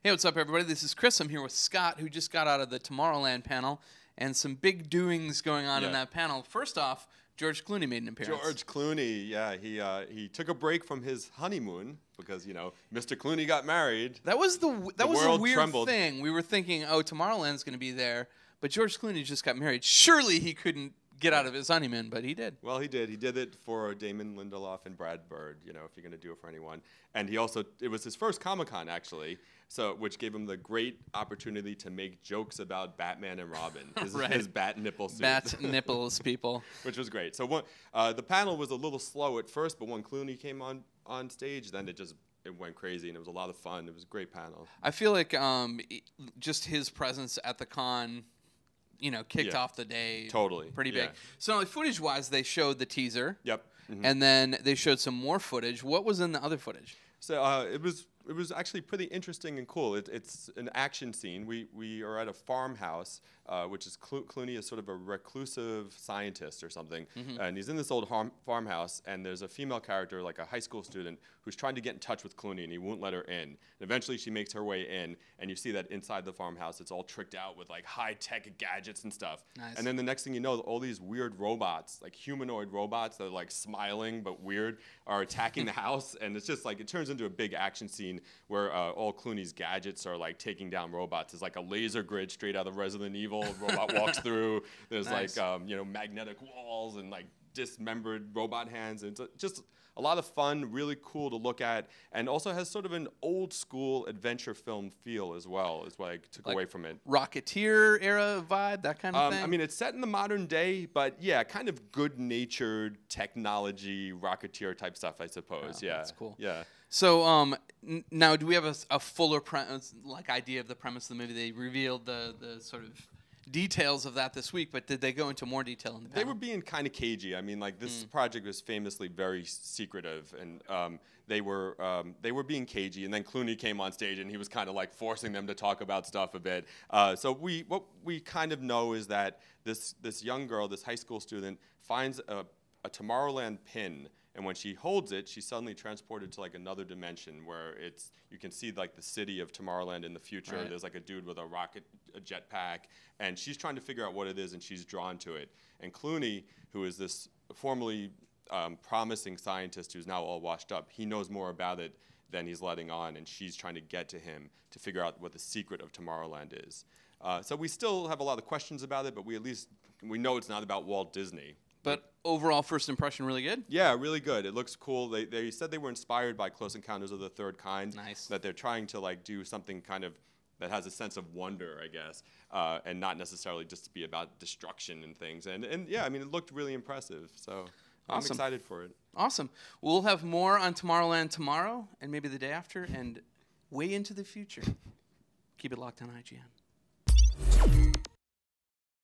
Hey, what's up, everybody? This is Chris. I'm here with Scott, who just got out of the Tomorrowland panel, and some big doings going on in that panel. First off, George Clooney made an appearance. George Clooney, yeah, he took a break from his honeymoon because Mr. Clooney got married. That was a weird trembled. thing. We were thinking, oh, Tomorrowland's going to be there, but George Clooney just got married. Surely he couldn't get out of his honeymoon, but he did. Well, he did. He did it for Damon Lindelof and Brad Bird. If you're going to do it for anyone, and it was his first Comic-Con actually. So, which gave him the great opportunity to make jokes about Batman and Robin, his bat nipple suit. Bat nipples, people. Which was great. So the panel was a little slow at first, but when Clooney came on stage, then it went crazy, and it was a lot of fun. It was a great panel. I feel like just his presence at the con, kicked off the day. Totally. Pretty big. So footage-wise, they showed the teaser. Yep. Mm-hmm. And then they showed some more footage. What was in the other footage? So it was actually pretty interesting and cool. It's an action scene. We are at a farmhouse, which is Clooney is sort of a reclusive scientist or something, and he's in this old farmhouse, and there's a female character, like a high school student, who's trying to get in touch with Clooney, and he won't let her in. And eventually she makes her way in, and you see that inside the farmhouse, it's all tricked out with like high-tech gadgets and stuff. Nice. And then the next thing you know, all these weird robots, like humanoid robots that are like smiling but weird, are attacking the house, and it's just like, it turns into a big action scene where all Clooney's gadgets are like taking down robots. There's like a laser grid straight out of Resident Evil. Robot walks through. There's nice. like magnetic walls and like dismembered robot hands. And it's just a lot of fun, really cool to look at, and also has sort of an old school adventure film feel as well. Is what I took away from it. Rocketeer era vibe, that kind of thing. I mean, it's set in the modern day, but yeah, kind of good-natured technology, Rocketeer type stuff, I suppose. Oh, yeah, that's cool. Yeah. So now, do we have a fuller idea of the premise of the movie? They revealed the sort of details of that this week, but did they go into more detail in the panel? They were being kind of cagey. I mean, like this project was famously very secretive, and they were being cagey. And then Clooney came on stage, and he was kind of like forcing them to talk about stuff a bit. So what we kind of know is that this young girl, this high school student, finds a Tomorrowland pin. And when she holds it, she's suddenly transported to like another dimension where you can see like the city of Tomorrowland in the future. Right. There's like a dude with a jetpack, and she's trying to figure out what it is, and she's drawn to it. And Clooney, who is this formerly promising scientist who's now all washed up, he knows more about it than he's letting on, and she's trying to get to him to figure out what the secret of Tomorrowland is. So we still have a lot of questions about it, but we know it's not about Walt Disney. But overall, first impression, really good? Yeah, really good. It looks cool. They said they were inspired by Close Encounters of the Third Kind. Nice. That they're trying to like do something kind of that has a sense of wonder, I guess, and not necessarily just to be about destruction and things. And yeah, I mean, it looked really impressive. So I'm excited for it. Awesome. We'll have more on Tomorrowland tomorrow and maybe the day after and way into the future. Keep it locked on IGN.